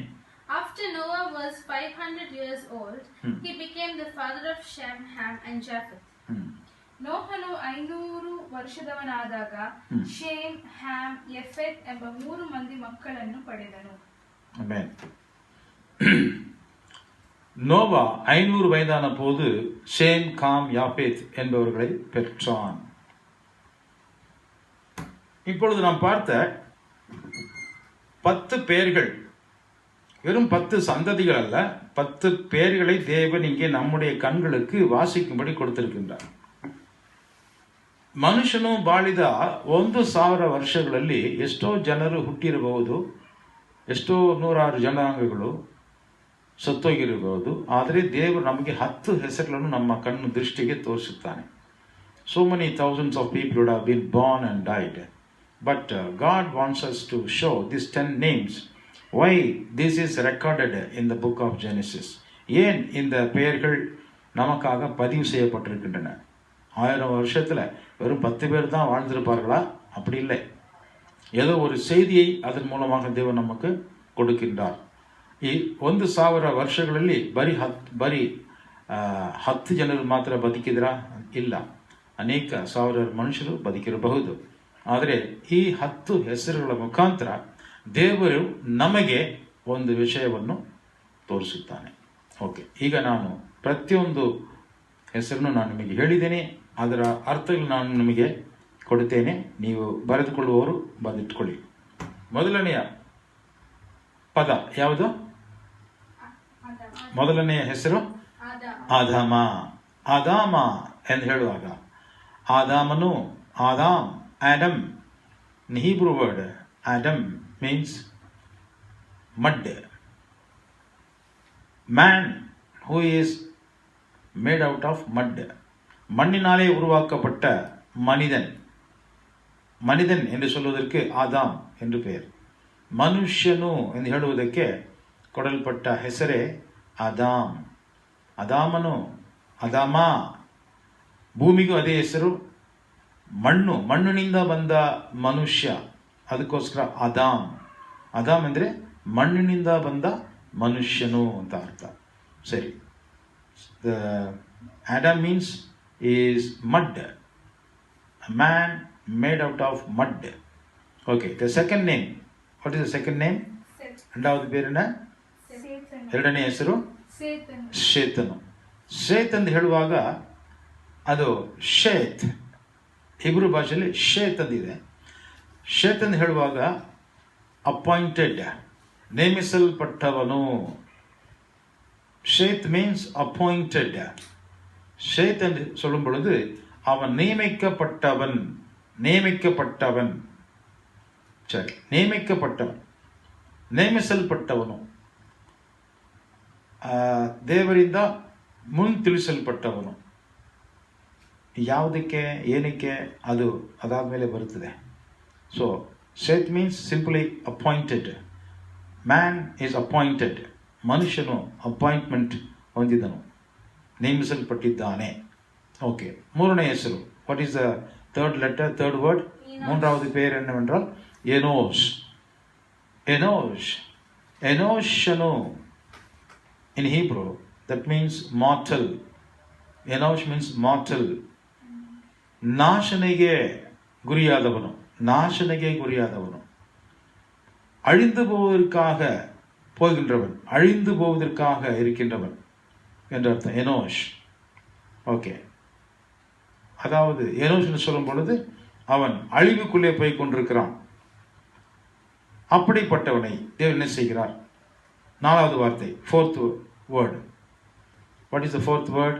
Speaker 2: After Noah was 500 years old, he became the father of Shem, Ham and Japheth. ನೋಹನು 500 ವರ್ಷದವನಾದಾಗ ಶೇಮ್, ಹ್ಯಾಮ್, ಯೆಫೆತ್ ಎಂಬ 3 ಮಂದಿ ಮಕ್ಕಳನ್ನು ಪಡೆದನು.
Speaker 1: ಆಮೆನ್. நோவா 500 வயதான போது ஷேம், காம், யாபேத் என்பவர்களை பெற்றான். இப்பொழுது நாம் பார்த்த 10 பெயர்கள் வெறும் 10 சந்ததிகள் அல்ல, 10 பெயர்களை தேவன் இங்கே நம்முடைய கண்களுக்கு வாசிக்கும்படி கொடுத்திருக்கின்றார். ಮನುಷ್ಯನು ಬಾಳಿದ 1,000 ವರ್ಷಗಳಲ್ಲಿ ಎಷ್ಟೋ ಜನರು ಹುಟ್ಟಿರಬಹುದು, ಎಷ್ಟೋ ನೂರಾರು ಜನಾಂಗಗಳು ಸತ್ತೋಗಿರಬಹುದು. ಆದರೆ ದೇವರು ನಮಗೆ 10 ಹೆಸರುಗಳನ್ನು ನಮ್ಮ ಕಣ್ಣು ದೃಷ್ಟಿಗೆ ತೋರಿಸುತ್ತಾನೆ. So many thousands of people would have been born and died. But God wants us to show these 10 names. Why this is recorded in the book of Genesis? ஏன் இந்த பெயர்கள் நமக்காக பதிவு செய்யப்பட்டிருக்கின்றன? 1000 வருஷத்தில் வெறும் 10 பேர் தான் வாழ்ந்திருப்பார்களா? அப்படி இல்லை. ஏதோ ஒரு செய்தியை அதன் மூலமாக தேவன் நமக்கு கொடுக்கின்றார். ಈ 1,000 ವರ್ಷಗಳಲ್ಲಿ ಬರೀ 10 ಜನರು ಮಾತ್ರ ಬದುಕಿದ್ರಾ? ಇಲ್ಲ, ಅನೇಕ ಸಾವಿರ ಮನುಷ್ಯರು ಬದುಕಿರಬಹುದು. ಆದರೆ ಈ 10 ಹೆಸರುಗಳ ಮುಖಾಂತರ ದೇವರು ನಮಗೆ ಒಂದು ವಿಷಯವನ್ನು ತೋರಿಸುತ್ತಾನೆ. ಓಕೆ, ಈಗ ನಾನು ಪ್ರತಿಯೊಂದು ಹೆಸರನ್ನು ನಾನು ನಿಮಗೆ ಹೇಳಿದ್ದೇನೆ, ಅದರ ಅರ್ಥಗಳು ನಾನು ನಿಮಗೆ ಕೊಡುತ್ತೇನೆ. ನೀವು ಬರೆದುಕೊಳ್ಳುವವರು ಬರೆದಿಟ್ಕೊಳ್ಳಿ. ಮೊದಲನೆಯ ಪದ ಯಾವುದು? ಮೊದಲನೆಯ ಹೆಸರು ಆದಾಮ. ಆದಾಮ ಎಂದು ಹೇಳುವಾಗ ಆದಾಮನು, Adam, Adam. In Hebrew word, Adam means mud. Man who is made out of mud. மண்ணினாலே உருவாக்கப்பட்ட மனிதன். மனிதன் என்று சொல்வதற்கு ஆதாம் என்று பெயர். ಮನುಷ್ಯನು ಎಂದು ಹೇಳುವುದಕ್ಕೆ ಕೊಡಲ್ಪಟ್ಟ ಹೆಸರೇ ಆದಾಮ್. ಆದಾಮನು, ಆದಾಮ. ಭೂಮಿಗೂ ಅದೇ ಹೆಸರು. ಮಣ್ಣಿನಿಂದ ಬಂದ ಮನುಷ್ಯ, ಅದಕ್ಕೋಸ್ಕರ ಆದಾಮ್. ಆದಾಮ್ ಅಂದರೆ ಮಣ್ಣಿನಿಂದ ಬಂದ ಮನುಷ್ಯನು ಅಂತ ಅರ್ಥ. ಸರಿ, Adam means is mud, man made out of mud. Okay, the second name, what is the second name? ಎರಡನೇ ಹೆಸರು ಶೇತನು. ಶೇತ್ ಎಂದು ಹೇಳುವಾಗ ಅದು ಶೇತ್, ಹಿಬ್ರು ಭಾಷೆಯಲ್ಲಿ ಶೇತ್ ಅಂದಿದೆ. ಶೇತ್ ಎಂದು ಹೇಳುವಾಗ ಅಪಾಯಿಂಟೆಡ್, ನೇಮಿಸಲ್ಪಟ್ಟವನು. Seth means appointed. ಶೇತ್ ಎಂದು சொல்லும் பொழுது அவன் நியமிக்கப்பட்டவன். ಸರಿ, ನೇಮಿக்கப்பಟ್ಟವನ್, ನೇಮಿಸಲ್ಪಟ್ಟವನು, ದೇವರಿಂದ ತಿಳಿಸಲ್ಪಟ್ಟವನು. ಯಾವುದಕ್ಕೆ, ಏನಕ್ಕೆ, ಅದಾದಮೇಲೆ ಬರುತ್ತದೆ. So Seth means simply appointed. Man is appointed. ಮನುಷ್ಯನು ಅಪಾಯಿಂಟ್ಮೆಂಟ್ ಹೊಂದಿದನು, ನೇಮಿಸಲ್ಪಟ್ಟಿದ್ದಾನೆ. ಓಕೆ, ಮೂರನೇ ಹೆಸರು, what is the third letter, third word? ಮೂರನೇ ಪೇರು என்னவென்றால் Enosh. ಎನೋಷನು in Hebrew that means mortal. Enosh means mortal. ನಾಶನೆಗೆ ಗುರಿಯಾದವನು. அழிந்து போவதற்காக இருக்கின்றவன் என்ற அர்த்தம் எனோஷ். ஓகே, அதாவது எனோஷ் சொல்லும் பொழுது அவன் அழிவுக்குள்ளே போய் கொண்டிருக்கிறான். அப்படிப்பட்டவனை தேவன் என்ன செய்கிறார்? நாலாவது வார்த்தை, fourth word. What is the fourth word?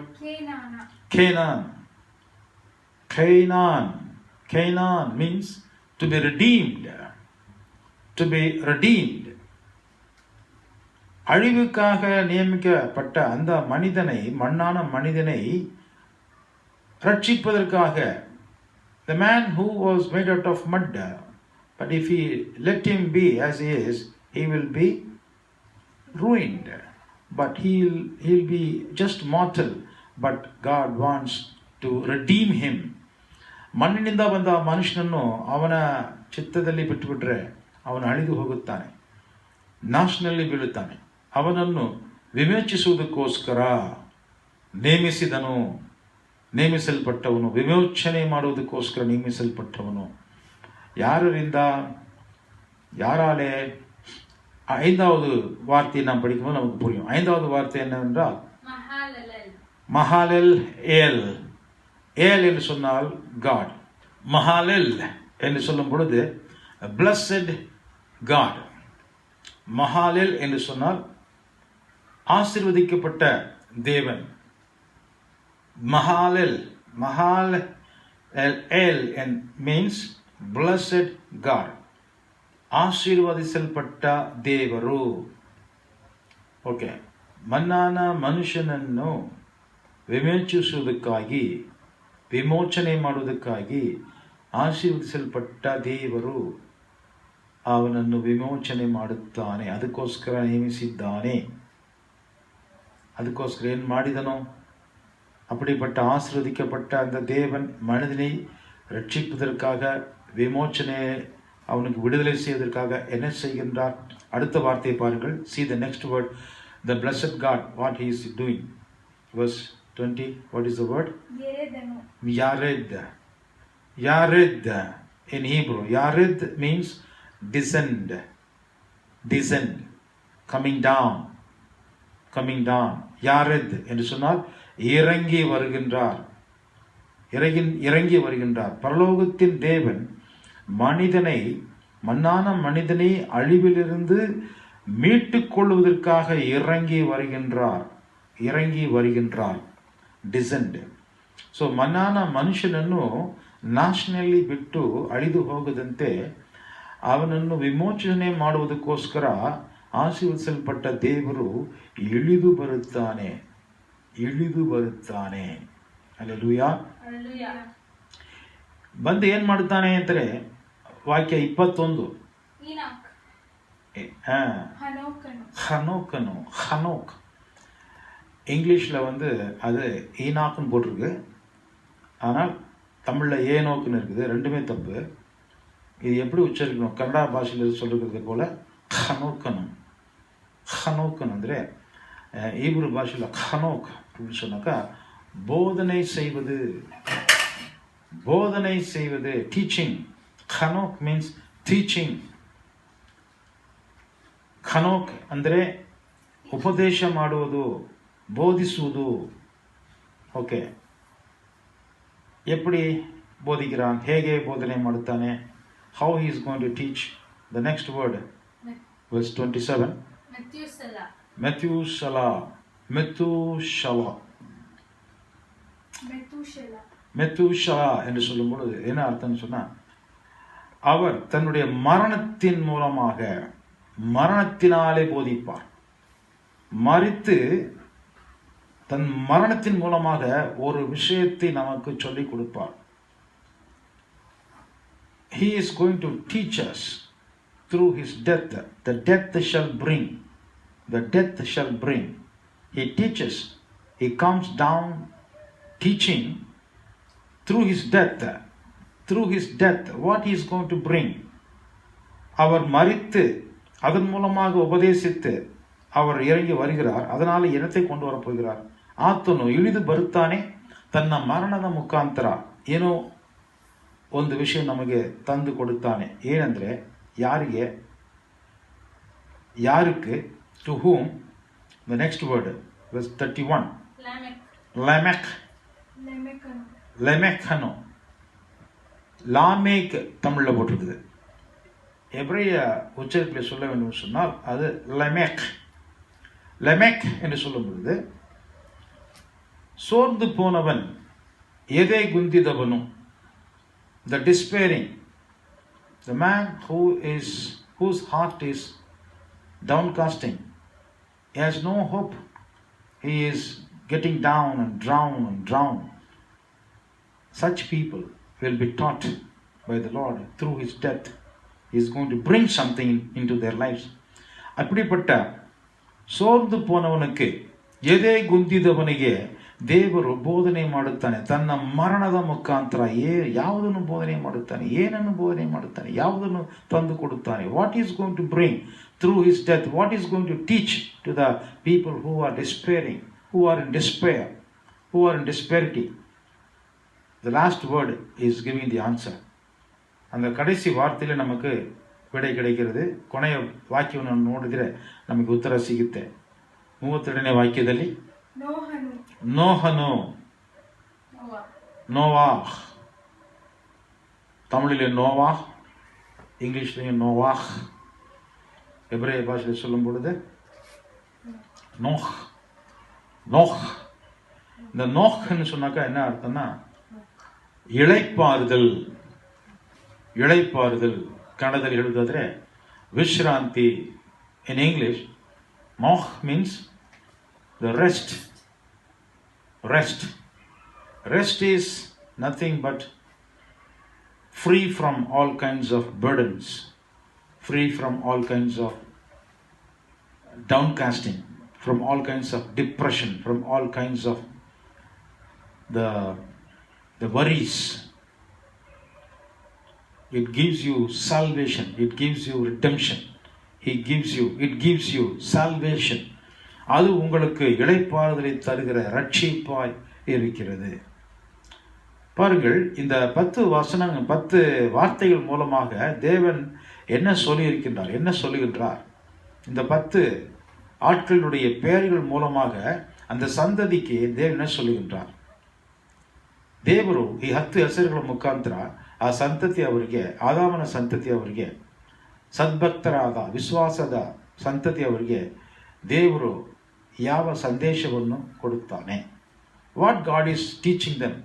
Speaker 1: Canaan means to be redeemed. அழிவுக்காக நியமிக்கப்பட்ட அந்த மனிதனை, மண்ணான மனிதனை ரட்சிப்பதற்காக, the man who was made out of mud, but if he let him be as he is, he will be ruined, but he'll be just mortal, but God wants to redeem him. ಮಣ್ಣಿನಿಂದ ಬಂದ ಮನುಷ್ಯನನ್ನು ಅವನ ಚಿತ್ತದಲ್ಲಿ ಬಿಟ್ಟುಬಿಟ್ರೆ ಅವನು ಅಳಿದು ಹೋಗುತ್ತಾನೆ, ನಾಶನಲ್ಲಿ ಬೀಳುತ್ತಾನೆ. ಅವನನ್ನು ವಿಮೋಚಿಸುವುದಕ್ಕೋಸ್ಕರ ನೇಮಿಸಲ್ಪಟ್ಟವನು, ವಿಮೋಚನೆ ಮಾಡುವುದಕ್ಕೋಸ್ಕರ ನೇಮಿಸಲ್ಪಟ್ಟವನು. யாராலே? ஐந்தாவது வார்த்தையை நாம் படிக்கும்போது நமக்கு புரியும். ஐந்தாவது வார்த்தை என்னவென்றால் மஹாலெல் ஏல். ஏல் என்று சொன்னால் காட். மஹாலெல் என்று சொல்லும் பொழுது பிளஸ்ட் காட். மஹாலெல் என்று சொன்னால் ஆசீர்வதிக்கப்பட்ட தேவன். Mahal El and means blessed God. ಆಶೀರ್ವದಿಸಲ್ಪಟ್ಟ ದೇವರು. ಓಕೆ, ಮನ್ನಾನ ಮನುಷ್ಯನನ್ನು ವಿಮೋಚಿಸುವುದಕ್ಕಾಗಿ, ವಿಮೋಚನೆ ಮಾಡುವುದಕ್ಕಾಗಿ ಆಶೀರ್ವದಿಸಲ್ಪಟ್ಟ ದೇವರು ಅವನನ್ನು ವಿಮೋಚನೆ ಮಾಡುತ್ತಾನೆ. ಅದಕ್ಕೋಸ್ಕರ ನೇಮಿಸಿದ್ದಾನೆ. அதுக்கோஸ்கர ஏன் மாடிதனோ? அப்படிப்பட்ட ஆசீர்வதிக்கப்பட்ட அந்த தேவன் மனிதனை ரட்சிப்பதற்காக, விமோச்சனை அவனுக்கு விடுதலை செய்வதற்காக என்ன செய்கின்றார்? அடுத்த வார்த்தையை பாருங்கள். See the next word. The blessed God, what he is doing. Verse 20, what is the word? Yared. Yared in Hebrew. Yared means descend. Descend. Coming down. Coming down. யாரெத் என்று சொன்னால் இறங்கி வருகின்றார். இறங்கி வருகின்றார். பரலோகத்தின் தேவன் மனிதனை, மண்ணான மனிதனை அழிவிலிருந்து மீட்டுக் கொள்வதற்காக இறங்கி வருகின்றார். இறங்கி வருகின்றார். ಡಿಸೆಂಡ್. ಸೊ ಮನ್ನಾನ ಮನುಷ್ಯನನ್ನು ನಾಶನಲ್ಲಿ ಬಿಟ್ಟು ಅಳಿದು ಹೋಗದಂತೆ ಅವನನ್ನು ವಿಮೋಚನೆ ಮಾಡುವುದಕ್ಕೋಸ್ಕರ ಆಶೀರ್ವದಿಸಲ್ಪಟ್ಟ ದೇವರು ಇಳಿದು ಬರುತ್ತಾನೆ. ಇಳಿದು ಬರುತ್ತಾನೆ. ಹಲ್ಲೆಲೂಯಾ. ಬಂದು ಏನ್ ಮಾಡುತ್ತಾನೆ ಅಂದರೆ ವಾಕ್ಯ 21. ஹனோக்கனு. ஹனோக் இங்கிலீஷில் அது ஈனாக்குன்னு போட்டிருக்கு. ஆனால் தமிழில் ஏனோக்குன்னு இருக்குது. ரெண்டுமே தப்பு. இது எப்படி உச்சரிக்கணும்? கன்னடா பாஷையில் சொல்லிருக்கிறது போல ஹனோக்கனு. ஹனோக்கன் ಅಂದರೆ ஈப்ரு பாஷையில் ஹனோக் அப்படின்னு சொன்னாக்கா போதனை செய்வது. போதனை செய்வது, டீச்சிங். ஹனோக் மீன்ஸ் ಟೀಚಿಂಗ್. ಖನೋಕ್ ಅಂದರೆ ಉಪದೇಶ ಮಾಡುವುದು, ಬೋಧಿಸುವುದು. ಓಕೆ, எப்படி போதிக்கிறான்? ಹೇಗೆ ಬೋಧನೆ ಮಾಡುತ್ತಾನೆ? How he is going to teach? The next word, verse 27. மெத்தூஷலா என்று சொல்லும் பொழுது என்ன அர்த்தம்னு சொன்னா, அவர் தன்னுடைய மரணத்தின் மூலமாக, மரணத்தினாலே போதிப்பார். மரித்து தன் மரணத்தின் மூலமாக ஒரு விஷயத்தை நமக்கு சொல்லிக் கொடுப்பார். He is going to teach us through his death. The death shall bring. The death shall bring. He teaches. He comes down teaching through his death. Through his death, what he is going to bring? அவர் மரித்து அதன் மூலமாக உபதேசித்து அவர் இறங்கி வருகிறார். அதனால என்னத்தை கொண்டு வரப்போகிறார்? ಆತನು ಇಳಿದು ಬರುತ್ತಾನೆ. ತನ್ನ ಮರಣದ ಮುಖಾಂತರ ಏನೋ ಒಂದು ವಿಷಯ ನಮಗೆ ತಂದು ಕೊಡುತ್ತಾನೆ. ಏನಂದ್ರೆ ಯಾರಿಗೆ? To whom? The next word, verse 31. லெமெக்கனோ. லாமேக் தமிழில் போட்டிருக்குது. எபிரேய உச்சரிப்பில் சொல்ல வேண்டும் சொன்னால் அது லெமெக். லெமெக் என்று சொல்லும் பொழுது சோர்ந்து போனவன், எதை குந்திதவனும், the despairing, the man whose heart is downcasting, he has no hope, he is getting down and drown. Such people will be taught by the Lord through his death. He is going to bring something into their lives. அப்படிப்பட்ட ಸೋರ್ದು போனவனுக்கு, ಎದೆ ಗುಂದಿದವನಿಗೆ ದೇವರು ಬೋಧನೆ ಮಾಡುತ್ತಾನೆ. ತನ್ನ ಮರಣದ ಮುಖಾಂತರ ಯಾವುದನ್ನು ಬೋಧನೆ ಮಾಡುತ್ತಾನೆ? ಏನನ್ನು ಬೋಧನೆ ಮಾಡುತ್ತಾನೆ? ಯಾವುದನ್ನು ತಂದು ಕೊಡುತ್ತಾನೆ? What is going to bring through his death? What is going to teach to the people who are despairing, who are in despair, who are in disparity? The last word is giving the answer. அந்த கடைசி வார்த்தையில் நமக்கு விடை கிடைக்கிறது. ಕೊನೆಯ ವಾಕ್ಯವನ್ನು ನೋಡಿದರೆ ನಮಗೆ ಉತ್ತರ ಸಿಗುತ್ತೆ. 32ನೇ ವಾಕ್ಯದಲ್ಲಿ ನೋಹನು, நோவாஹ். தமிழிலே நோவாஹ், இங்கிலீஷ்லையும் நோவாஹ். எபிரேய பாஷையில் சொல்லும் பொழுது நோஹ். நோஹ். இந்த நோஹ்ன்னு சொன்னாக்கா என்ன அர்த்தம்னா ಇಳೈಪಾರುದಲ್ ಇಳೈಪಾರುದಲ್ ಕನ್ನಡದಲ್ಲಿ ಹೇಳುವುದಾದ್ರೆ ವಿಶ್ರಾಂತಿ. In English Noah means the rest. Rest is nothing but free from all kinds of burdens, free from all kinds of downcasting, from all kinds of depression, from all kinds of the worries. It gives you salvation, it gives you redemption, it gives you salvation. அது உங்களுக்கு இளைப்பாறுதலை தருகிற ரட்சிப்பாய் இருக்கிறது. பாருங்கள், இந்த 10 வார்த்தைகள் மூலமாக தேவன் என்ன சொல்லியிருக்கின்றார், என்ன சொல்லுகின்றார்? இந்த 10 ஆட்களுடைய பெயர்கள் மூலமாக அந்த ಸಂತತಿಗೆ ದೇವರು என்ன சொல்லுகின்றார்? ದೇವರು ಈ 10 ಹೆಸರುಗಳ ಮುಖಾಂತರ ಆ ಸಂತತಿ ಅವರಿಗೆ, ಆದಾಮನ ಸಂತತಿ ಅವರಿಗೆ, ಸದ್ಭಕ್ತರಾದ ವಿಶ್ವಾಸದ ಸಂತತಿ ಅವರಿಗೆ ದೇವರು ಯಾವ ಸಂದೇಶವನ್ನು ಕೊಡುತ್ತಾನೆ? What god is teaching them?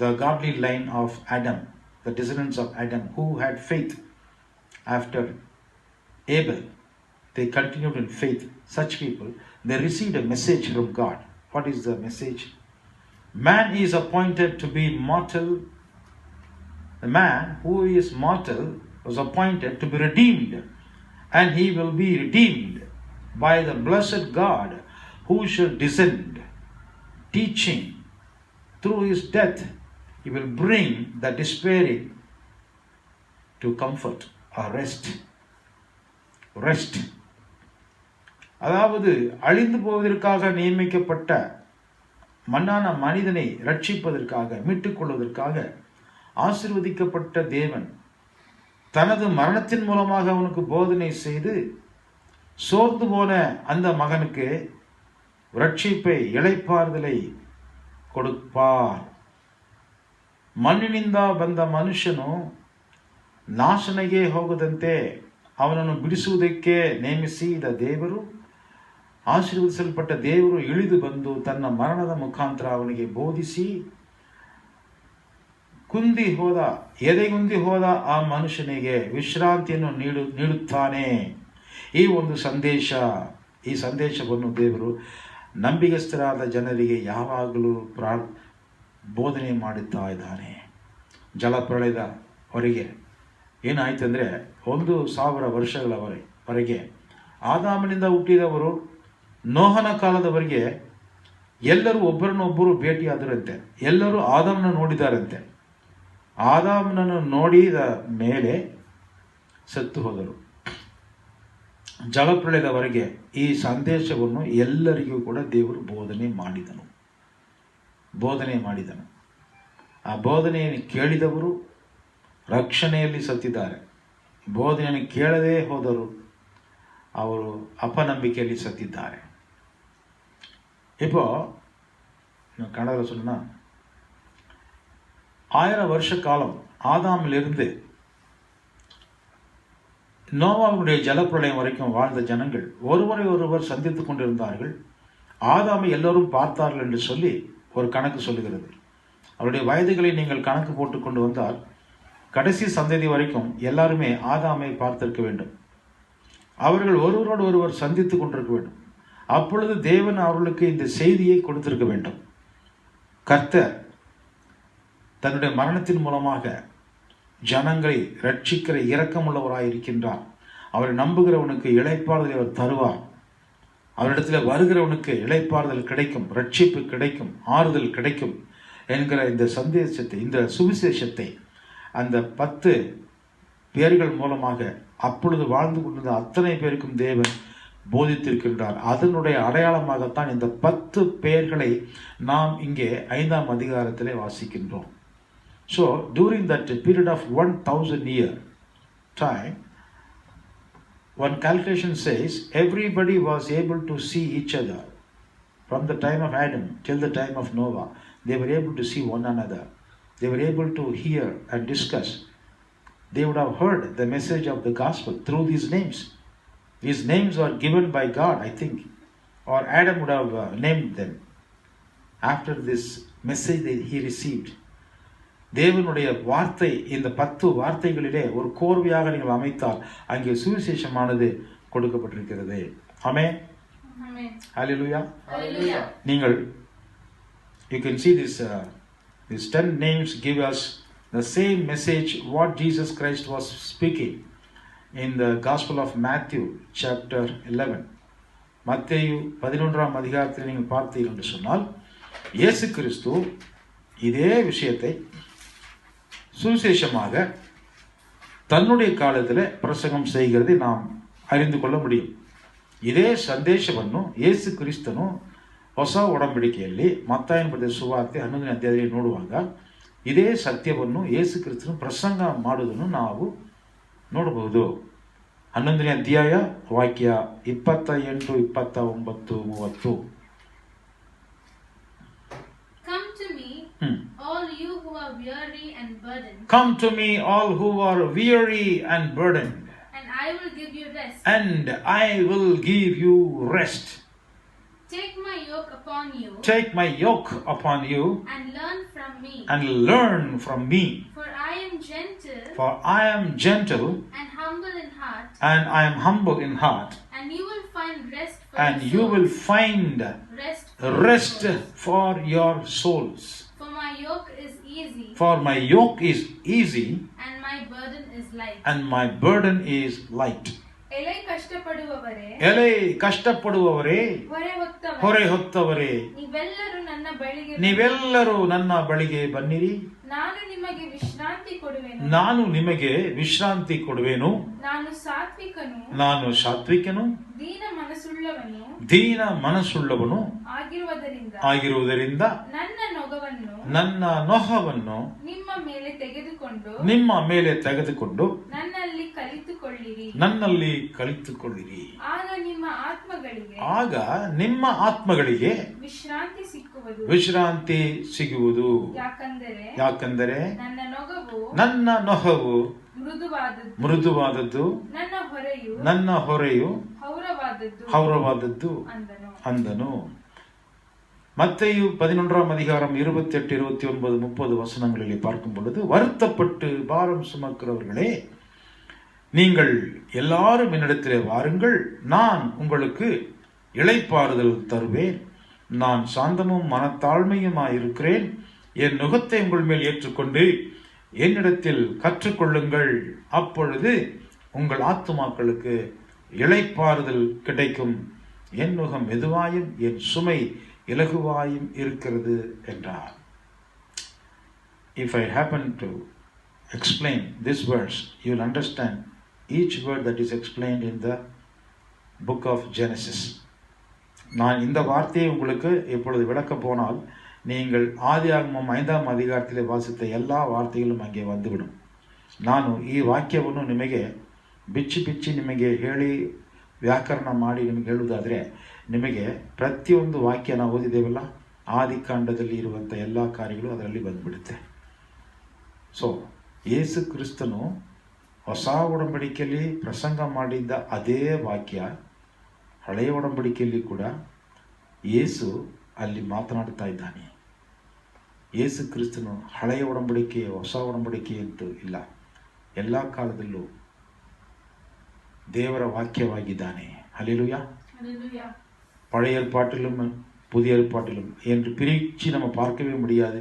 Speaker 1: The godly line of Adam, the descendants of Adam who had faith after Abel. They continued in faith. Such people, they received a message from God. What is the message? Man is appointed to be mortal. The man who is mortal was appointed to be redeemed, and he will be redeemed by the blessed God who shall descend, teaching through his death. He will bring the despairing to comfort or rest. அதாவது அழிந்து போவதற்காக நியமிக்கப்பட்ட மண்ணான மனிதனை ரட்சிப்பதற்காக, மீட்டுக் கொள்வதற்காக ஆசீர்வதிக்கப்பட்ட தேவன் தனது மரணத்தின் மூலமாக அவனுக்கு போதனை செய்து சோர்ந்து போன அந்த மகனுக்கு ரட்சிப்பை, ಇಳೈಪಾರುದலை ಕೊಡುತ್ತಾರ್. ಮಣ್ಣಿನಿಂದ ಬಂದ ಮನುಷ್ಯನು ನಾಶನೆಗೆ ಹೋಗದಂತೆ ಅವನನ್ನು ಬಿಡಿಸುವುದಕ್ಕೆ ನೇಮಿಸಿದ ದೇವರು, ಆಶೀರ್ವದಿಸಲ್ಪಟ್ಟ ದೇವರು ಇಳಿದು ಬಂದು ತನ್ನ ಮರಣದ ಮುಖಾಂತರ ಅವನಿಗೆ ಬೋಧಿಸಿ ಎದೆಗುಂದಿ ಹೋದ ಆ ಮನುಷ್ಯನಿಗೆ ವಿಶ್ರಾಂತಿಯನ್ನು ನೀಡುತ್ತಾನೆ. ಈ ಒಂದು ಈ ಸಂದೇಶವನ್ನು ದೇವರು ನಂಬಿಗಸ್ತರಾದ ಜನರಿಗೆ ಯಾವಾಗಲೂ ಬೋಧನೆ ಮಾಡುತ್ತಾ ಇದ್ದಾನೆ. ಜಲಪ್ರಳಯದವರೆಗೆ ಏನಾಯ್ತಂದರೆ 1000 ವರ್ಷಗಳವರೆಗೆ ಆದಾಮನಿಂದ ಹುಟ್ಟಿದವರು ನೋಹನ ಕಾಲದವರೆಗೆ ಎಲ್ಲರೂ ಒಬ್ಬರನ್ನೊಬ್ಬರು ಭೇಟಿಯಾದರಂತೆ. ಎಲ್ಲರೂ ಆದಾಮನ ನೋಡಿದಾರಂತೆ. ಆದಾಮನನ್ನು ನೋಡಿದ ಮೇಲೆ ಸತ್ತು ಹೋದರು. ಜಲಪ್ರಳಯದವರೆಗೆ ಈ ಸಂದೇಶವನ್ನು ಎಲ್ಲರಿಗೂ ಕೂಡ ದೇವರು ಬೋಧನೆ ಮಾಡಿದನು. ಆ ಬೋಧನೆಯನ್ನು ಕೇಳಿದವರು ರಕ್ಷಣೆಯಲ್ಲಿ ಸತ್ತಿದ್ದಾರೆ. ಬೋಧನೆಯನ್ನು ಕೇಳದೇ ಹೋದರು ಅವರು ಅಪನಂಬಿಕೆಯಲ್ಲಿ ಸತ್ತಿದ್ದಾರೆ. இப்போ கன்னடத்தில் சொன்னா 1000 வருஷ காலம் ஆதாமிலிருந்து நோவாவுடைய ஜலப்பிரளயம் வரைக்கும் வாழ்ந்த ஜனங்கள் ஒருவரை ஒருவர் சந்தித்துக் கொண்டிருந்தார்கள். ஆதாமை எல்லோரும் பார்த்தார்கள் என்று சொல்லி ஒரு கணக்கு சொல்லுகிறது. அவருடைய வயதுகளை நீங்கள் கணக்கு போட்டு கொண்டு வந்தால் கடைசி சந்ததி வரைக்கும் எல்லாருமே ஆதாமை பார்த்திருக்க வேண்டும். அவர்கள் ஒருவரோடு ஒருவர் சந்தித்துக் கொண்டிருக்க வேண்டும். அப்பொழுது தேவன் அவர்களுக்கு இந்த செய்தியை கொடுத்திருக்க வேண்டும். கர்த்தர் தன்னுடைய மரணத்தின் மூலமாக ஜனங்களை ரட்சிக்கிற இரக்கமுள்ளவராய் இருக்கின்றார். அவரை நம்புகிறவனுக்கு இளைப்பாறுதலை அவர் தருவார். அவரிடத்தில் வருகிறவனுக்கு இளைப்பாறுதல் கிடைக்கும், ரட்சிப்பு கிடைக்கும், ஆறுதல் கிடைக்கும் என்கிற இந்த சந்தேசத்தை, இந்த சுவிசேஷத்தை அந்த 10 பேர்கள் மூலமாக அப்பொழுது வாழ்ந்து கொண்டிருந்த அத்தனை பேருக்கும் தேவன் போதித்திருக்கின்றார். அதனுடைய அடையாளமாகத்தான் இந்த 10 பேர்களை நாம் இங்கே 5ஆம் அதிகாரத்திலே வாசிக்கின்றோம். So during that period of 1000 year time, one calculation says everybody was able to see each other. From the time of Adam till the time of Noah, they were able to see one another. They were able to hear and discuss. They would have heard the message of the gospel through these names. These names were given by God, I think, or Adam would have named them after this message that he received. தேவனுடைய வார்த்தை இந்த 10 வார்த்தைகளிலே ஒரு கோர்வையாக நீங்கள் அமைத்தால் அங்கே சுவிசேஷமானது கொடுக்கப்பட்டிருக்கிறது. ஆமென். ஹalleluya. நீங்கள் you can see these 10 names give us the same message what Jesus Christ was speaking in the Gospel of Matthew chapter 11. மத்தேயு 11ஆம் அதிகாரத்தில் நீங்கள் பார்த்தீர்கள் என்று சொன்னால் இயேசு கிறிஸ்து இதே விஷயத்தை சுவிசேஷமாக ತನ್ನುடைய ಕಾಲದಲ್ಲಿ ಪ್ರಸಂಗಂ செய்கிறதை நாம் அறிந்து கொள்ள முடியும். ಇದೇ ಸಂದೇಶವನ್ನು ಯೇಸು ಕ್ರಿಸ್ತನು ಹೊಸ ಒಡಂಬಡಿಕೆಯಲ್ಲಿ ಮತ್ತಾಯನ ಬರೆದ ಸುವಾರ್ತೆ 11ನೇ ಅಧ್ಯಾಯದಲ್ಲಿ ನೋಡುವಾಗ ಇದೇ ಸತ್ಯವನ್ನು ಯೇಸು ಕ್ರಿಸ್ತನು ಪ್ರಸಂಗ ಮಾಡುವುದನ್ನು ನಾವು ನೋಡಬಹುದು. 11ನೇ ಅಧ್ಯಾಯ ವಾಕ್ಯ 28, 29, 30.
Speaker 2: All you who are weary and burdened.
Speaker 1: Come to me, all who are weary and burdened.
Speaker 2: And I will give you rest.
Speaker 1: And I will give you rest.
Speaker 2: Take my yoke upon you.
Speaker 1: Take my yoke upon you.
Speaker 2: And learn from me.
Speaker 1: And learn from me.
Speaker 2: For I am gentle.
Speaker 1: For I am gentle.
Speaker 2: And humble in heart.
Speaker 1: And I am humble in heart.
Speaker 2: And you will find rest for
Speaker 1: and
Speaker 2: your
Speaker 1: you
Speaker 2: souls.
Speaker 1: will find rest for your souls.
Speaker 2: For my yoke is easy.
Speaker 1: For my yoke is easy.
Speaker 2: And my burden is light.
Speaker 1: And my burden is light.
Speaker 2: ಎಲೆ ಕಷ್ಟಪಡುವವರೇ,
Speaker 1: ಎಲೆ ಕಷ್ಟಪಡುವವರೇ, ಹೊರೆ ಹೊತ್ತವರೇ, ನೀವೆಲ್ಲರೂ ನನ್ನ ಬಳಿಗೆ ಬನ್ನಿರಿ,
Speaker 2: ನಾನು ನಿಮಗೆ ವಿಶ್ರಾಂತಿ ಕೊಡುವೆನು.
Speaker 1: ನಾನು ನಿಮಗೆ ವಿಶ್ರಾಂತಿ ಕೊಡುವೆನು. ನಾನು ಸಾತ್ವಿಕನು, ದೀನ ಮನಸ್ಸುಳ್ಳವನು ಆಗಿರುವುದರಿಂದ ನನ್ನ ನೊಗವನ್ನು ನಿಮ್ಮ ಮೇಲೆ ತೆಗೆದುಕೊಂಡು ನನ್ನಲ್ಲಿ ಕಲಿತುಕೊಳ್ಳಿರಿ. ಆಗ ನಿಮ್ಮ ಆತ್ಮಗಳಿಗೆ ವಿಶ್ರಾಂತಿ ಸಿಗುವುದು. ಯಾಕಂದರೆ ನನ್ನ ನೊಗವು ಮೃದುವಾದದ್ದು, ನನ್ನ ಹೊರೆಯು ಹೌರವಾದದ್ದು ಅಂದನು. மத்தேயு 11ஆம் அதிகாரம் 28, 29, 30 வசனங்களில் பார்க்கும் பொழுது, வருத்தப்பட்டு பாரம் சுமக்கிறவர்களே, நீங்கள் எல்லாரும் என்னிடத்திலே வாருங்கள், நான் உங்களுக்கு இளைப்பாறுதல் தருவேன். நான் சாந்தமும் மனத்தாழ்மையுமாயிருக்கிறேன். என் நுகத்தை உங்கள் மேல் ஏற்றுக்கொண்டு என்னிடத்தில் கற்றுக்கொள்ளுங்கள். அப்பொழுது உங்கள் ஆத்துமாக்களுக்கு இளைப்பாறுதல் கிடைக்கும். என் நுகம் மெதுவாயும் என் சுமை இலகுவாயும் இருக்கிறது என்றார். If I happen to explain this verse, you will understand each word that is explained in the book of Genesis. நான் இந்த வார்த்தையை உங்களுக்கு இப்பொழுது விளக்க போனால் நீங்கள் ಆದಿಯಾಗಮ 5ಆம் ಅಧಿಕಾರದಲ್ಲಿ ವಾಸಿತ ಎಲ್ಲ ವಾರ್ತೆಗಳು ಅங்கே ಬಂದುಬಿடும். ನಾನು ಈ ವಾಕ್ಯವನ್ನು ನಿಮಗೆ ಬಿಚ್ಚಿ ನಿಮಗೆ ಹೇಳಿ ವ್ಯಾಕರಣ ಮಾಡಿ ನಿಮಗೆ ಹೇಳುವುದಾದರೆ ನಿಮಗೆ ಪ್ರತಿಯೊಂದು ವಾಕ್ಯ ನಾವು ಓದಿದ್ದೇವಲ್ಲ, ಆದಿಕಾಂಡದಲ್ಲಿ ಇರುವಂಥ ಎಲ್ಲ ಕಾರ್ಯಗಳು ಅದರಲ್ಲಿ ಬಂದುಬಿಡುತ್ತೆ. ಸೊ ಯೇಸು ಕ್ರಿಸ್ತನು ಹೊಸ ಒಡಂಬಡಿಕೆಯಲ್ಲಿ ಪ್ರಸಂಗ ಮಾಡಿದ್ದ ಅದೇ ವಾಕ್ಯ ಹಳೆಯ ಒಡಂಬಡಿಕೆಯಲ್ಲಿ ಕೂಡ ಯೇಸು ಅಲ್ಲಿ ಮಾತನಾಡ್ತಾ ಇದ್ದಾನೆ. ಯೇಸು ಕ್ರಿಸ್ತನು ಹಳೆಯ ಒಡಂಬಡಿಕೆ ಹೊಸ ಒಡಂಬಡಿಕೆ ಅಂತೂ ಇಲ್ಲ, ಎಲ್ಲ ಕಾಲದಲ್ಲೂ தேவர வாக்கியவாகிதானே. ஹல்லேலூயா. பழைய ஏற்பாட்டிலும் புதிய ஏற்பாட்டிலும் என்று பிரித்து நம்ம பார்க்கவே முடியாது.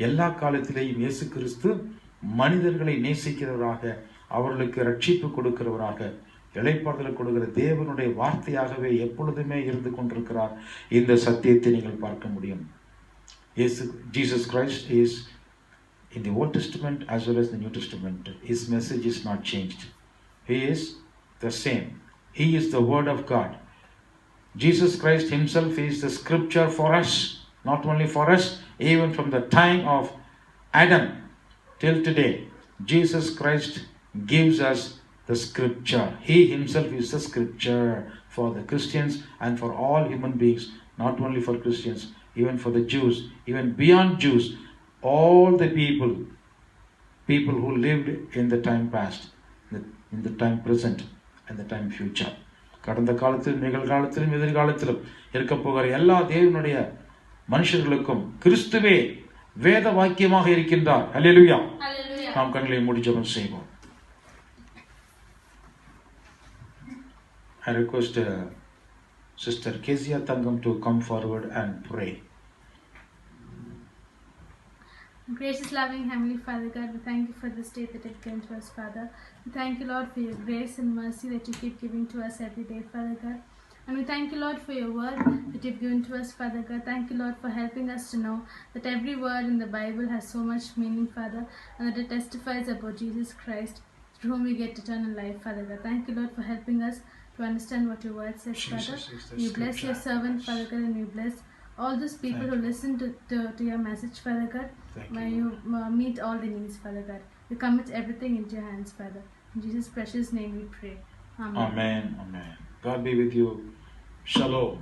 Speaker 1: எல்லா காலத்திலேயும் இயேசு கிறிஸ்து மனிதர்களை நேசிக்கிறவராக, அவர்களுக்கு ரட்சிப்பு கொடுக்கிறவராக, இளைப்பாறுதல் கொடுக்கிற தேவனுடைய வார்த்தையாகவே எப்பொழுதுமே இருந்து கொண்டிருக்கிறார். இந்த சத்தியத்தை நீங்கள் பார்க்க முடியும். Jesus Christ is in the Old Testament as well as the New Testament. His message is not changed. He is the same. He is the Word of God. Jesus Christ himself is the scripture for us. Not only for us, even from the time of Adam till today, Jesus Christ gives us the scripture. He himself is the scripture for the Christians and for all human beings. Not only for Christians, even for the Jews, even beyond Jews, all the people who lived in the time past, in the time present and the time future. கடந்த காலத்திலும் நிகழ்காலத்திலும் எதிர்காலத்திலும் இருக்க போகிற எல்லா தேவனுடைய மனுஷர்களுக்கும் கிறிஸ்துவே வேத வாக்கியமாக இருக்கின்றார். அல்லேலூயா.
Speaker 2: Hallelujah.
Speaker 1: நாம் கண்களை மூடி ஜெபம் செய்வோம். I request Sister Kezia Tangam to come forward and pray.
Speaker 2: Gracious, loving Heavenly Father God, we thank you for this day that you've given to us, Father. We thank you, Lord, for your grace and mercy that you keep giving to us every day, Father God. And we thank you, Lord, for your word that you've given to us, Father God. Thank you, Lord, for helping us to know that every word in the Bible has so much meaning, Father, and that it testifies about Jesus Christ, through whom we get eternal life, Father God. Thank you, Lord, for helping us to understand what your word says, Father.
Speaker 1: Jesus is the
Speaker 2: You bless your
Speaker 1: scripture.
Speaker 2: servant, Father God, and you bless all those people
Speaker 1: Thank
Speaker 2: who
Speaker 1: you.
Speaker 2: listen to your message, Father God.
Speaker 1: Thank
Speaker 2: May
Speaker 1: you.
Speaker 2: you meet all the needs, Father God. We commit everything into your hands, Father. In Jesus' precious name we pray. Amen.
Speaker 1: Amen. Amen. God be with you. Shalom.